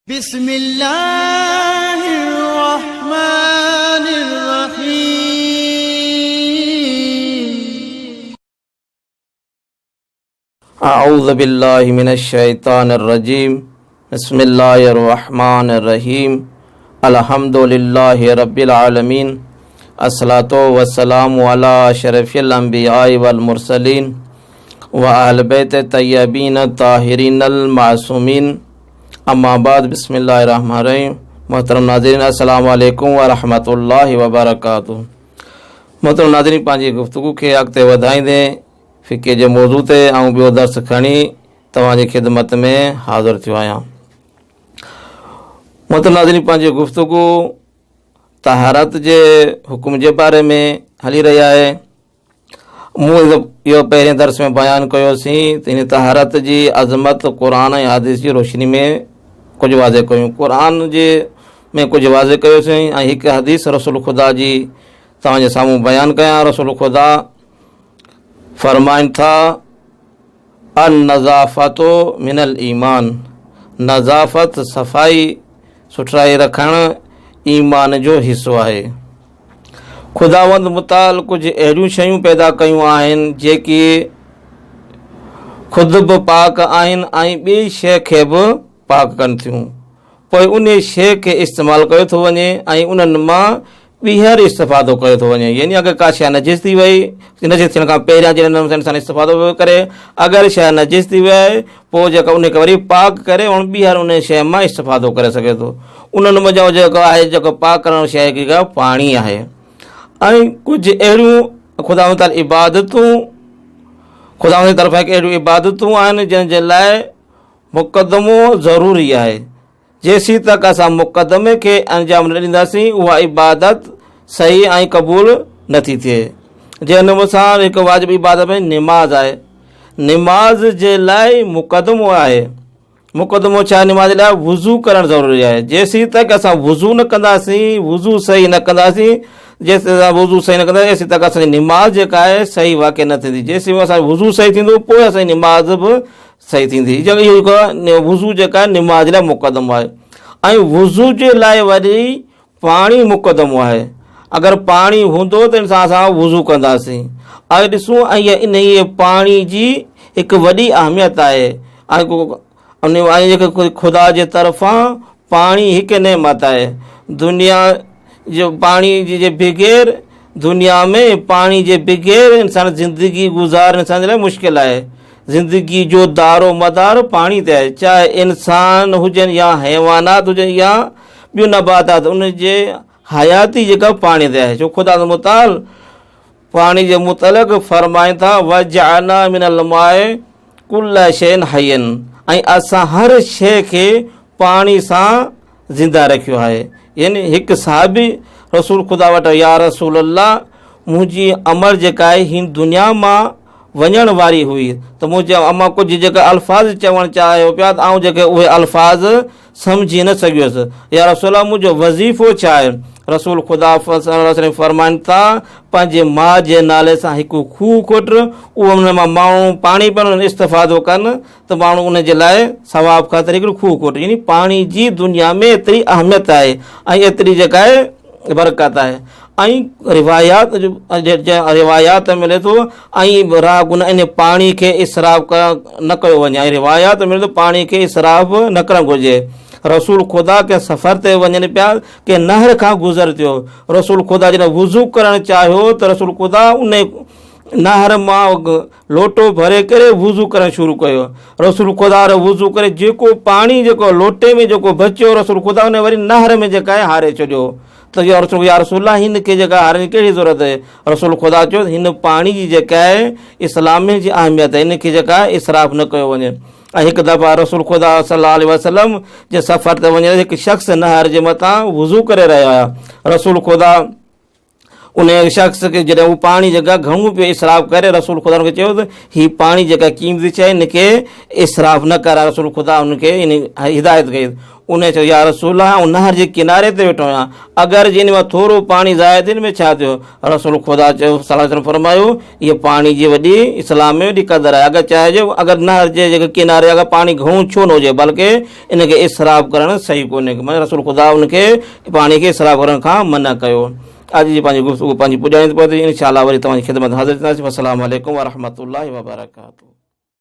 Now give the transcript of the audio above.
बिस्मिल्लाहिर्रहमानिर्रहीम। अऊज़ु बिल्लाहि मिनश्शैतानिर्रजीम। बिस्मिल्लाहिर्रहमानिर्रहीम। अल्हम्दुलिल्लाहि रब्बिल आलमीन। अस्सलातु वस्सलामु अला अशरफिल अंबियाइ वल मुरसलीन व अहल बैत तय्यबीन ताहिरीनल मासूमीन। अम्मा बाद बिस्मिल्लाहिर्रहमानिर्रहीम। मोहतरम नाज़रीन, अस्सलामु अलैकुम व रहमतुल्लाहि व बरकातुहू। मोहतरम नाज़रीन, पंहिंजी गुफ्तगू खे अॻिते वधाईंदे फ़िक़े जे मौज़ू ते ऐं ॿियो दर्स खणी तव्हांजी ख़िदमत में हाज़िर थियो आहियां। मोहतरम नाज़रीन, पंहिंजी गुफ्तगू तहारत जे हुकुम जे बारे में हली रही आहे। मूं इहो पहिरें दर्स में बयानु कयोसीं त इन तहारत जी अज़मत क़ुरान ऐं हदीस जी रोशनी में कुझु वाज़े कयूं। क़ुरान जे में कुझु वाज़े कयोसीं ऐं हिकु हदीस रसूल ख़ुदा जी तव्हांजे साम्हूं बयानु कयां। रसूल ख़ुदा फरमाइनि था, अन नज़ाफ़तो मिनल ईमान। नज़ाफ़त, सफ़ाई, सुथराई रखणु ईमान जो हिसो आहे। ख़ुदावंद मुताल कुझु अहिड़ियूं शयूं पैदा कयूं आहिनि जेकी ख़ुदि बि पाक आहिनि ऐं ॿी शइ खे बि पाक कनि थियूं। पोइ उन शइ खे इस्तेमालु कयो थो वञे ऐं उन्हनि मां ॿीहर इस्तेफ़ादो कयो थो वञे। यानी अगरि का शइ नजिस थी वई, नजिस थियण खां पहिरियां जे इंसान इस्तेफ़ादो पियो करे, अगरि शइ नजिस थी वई पोइ जेका उनखे वरी पाक करे उन ॿीहर उन शइ मां इस्तेफ़ादो करे सघे थो। उन्हनि में जेको आहे, जेको पाक करण शइ जेका पाणी आहे। ऐं कुझु अहिड़ियूं ख़ुदा ताला इबादतूं, ख़ुदा जी तरफ़ां अहिड़ियूं इबादतूं आहिनि जंहिंजे लाइ मुक़दमो ज़रूरी आहे। जेसीं तक असां मुक़दमे खे अंजाम न ॾींदासीं उहा इबादत सही ऐं क़बूल नथी थिए। जंहिं नमूने सां हिकु वाजिबी इबादत में निमाज़ आहे। निमाज़ जे लाइ मुक़दमो आहे। मुक़दमो छा आहे? निमाज़ लाइ वुज़ू करणु ज़रूरी आहे। जेसीं तक असां वुज़ू न कंदासीं, वुज़ू सही न कंदासीं, जेसीं असां वुज़ू सही न कंदासीं तेसीं तक असांजी निमाज़ जेका आहे सही वाक़ई न थींदी। जेसीं असांजो वुज़ू सही थींदो पोइ असांजी निमाज़ बि सही थींदी। इहो वुज़ू जेका आहे निमाज़ लाइ मुक़दमो आहे। ऐं वुज़ू जे लाइ वरी पाणी मुक़दमो आहे। अगरि पाणी हूंदो त इन सां असां वुज़ू कंदासीं। ऐं ॾिसूं, ऐं इन पाणी जी हिकु वॾी अहमियत आहे। ऐं जेके ख़ुदा जे तरफ़ां पाणी हिकु नेमत आहे। दुनिया जो पाणी जे बग़ैर, दुनिया में पाणी जे बग़ैर इंसान ज़िंदगी गुज़ारणु इंसान जे लाइ मुश्किल आहे। ज़िंदगी जो दारो मदार पाणी ते आहे। चाहे इंसान हुजनि या हैवानात हुजनि या ॿियूं नबातात, उन जे हयाती जेका पाणी ते आहे। छो ख़ुदा मुताल पाणी जे मुतलक़ फरमाइनि था, वजअलना मिनल माए कुल्ल शैइन हय्यन। ऐं असां हर शइ खे पाणी सां ज़िंदा रखियो आहे। यानी हिकु साहबी रसूल ख़ुदा वटि, या रसूल अल्लाह, मुंहिंजी अमर जेका आहे हिन दुनिया मां वञण वारी हुई त मुंहिंजे अमा कुझु जेका अल्फाज़ चवणु चाहियो पिया त आउं जेके उहे अल्फाज़ सम्झी न सघियुसि। या रसूल मुंहिंजो वज़ीफ़ो छा आहे? रसूल ख़ुदा फरमाइनि था, पंहिंजे माउ जे नाले सां हिकु खूह खोट, उहो उन मां माण्हू पाणी पिणु इस्तेफ़ादो कनि त माण्हू उन जे लाइ सवाब ख़ातिर हिकिड़ो खूह खोट। यानी पाणी जी दुनिया में एतिरी अहमियत आहे ऐं एतिरी जेका आहे बरकत आहे। ऐं रिवायात मिले थो ऐं राग इन पाणी खे इसराफ़ न कयो वञे। ऐं रिवायात मिले थो पाणी खे इसराफ़ न करणु घुरिजे। रसूल ख़ुदा के सफ़र ते वञनि पिया, के नहर खां गुज़र थियो। रसूल ख़ुदा जॾहिं वुज़ू करणु चाहियो त रसूल ख़ुदा उन नहर मां लोटो भरे करे वुज़ू करणु शुरू कयो। रसूल ख़ुदा वुज़ू करे जेको पाणी जेको लोटे में जेको बचियो, रसूल ख़ुदा उन वरी नहर में जेका आहे हारे छॾियो। त या रसूल हिन खे जेका हारण जी कहिड़ी ज़रूरत आहे? रसूल ख़ुदा चयो हिन पाणी जी जेका आहे इस्लाम जी अहमियत आहे, इन खे जेका आहे इसराफ़ न कयो वञे। ऐं हिकु दफ़ा रसूल ख़ुदा सल्लल्लाहु अलैहि वसल्लम जे सफ़र ते वञे हिकु शख़्स नहर जे मथां वुज़ू करे रहिया हुया। रसूल ख़ुदा उन शख़्स खे जॾहिं उहो पाणी जेका घणो पियो इसराफ़ करे, रसूल ख़ुदा खे चयो त हीअ पाणी जेका क़ीमती शइ हिनखे इसराफ़ न कर। रसूल ख़ुदा हुनखे इन हिदायत कई। उन चयो या रसूल ऐं नहर जे किनारे ते वेठो आहियां, अगरि जे इन मां थोरो पाणी ज़ाया थिए में छा थियो? रसूल ख़ुदा चयो सल्लल्लाहु अलैहि वसल्लम फरमायो इहे पाणी जी वॾी इस्लाम में वॾी क़दुरु आहे। अगरि चाहिजे अगरि नहर जे जेके किनारे अगरि पाणी घणो छो न हुजे, बल्कि इनखे इसराफ़ करणु सही कोन्हे। माना रसूल ख़ुदा उनखे पाणी खे इसराफ़ करण खां मना कयो। अॼु जी पंहिंजी गुफ़्तगू पंहिंजी पुॼाइणी थी पए, इंशाअल्लाह वरी तव्हांजी ख़िदमत हाज़िर थींदासीं। अस्सलामु अलैकुम वरहमतुल्लाहि वबरकातुहू।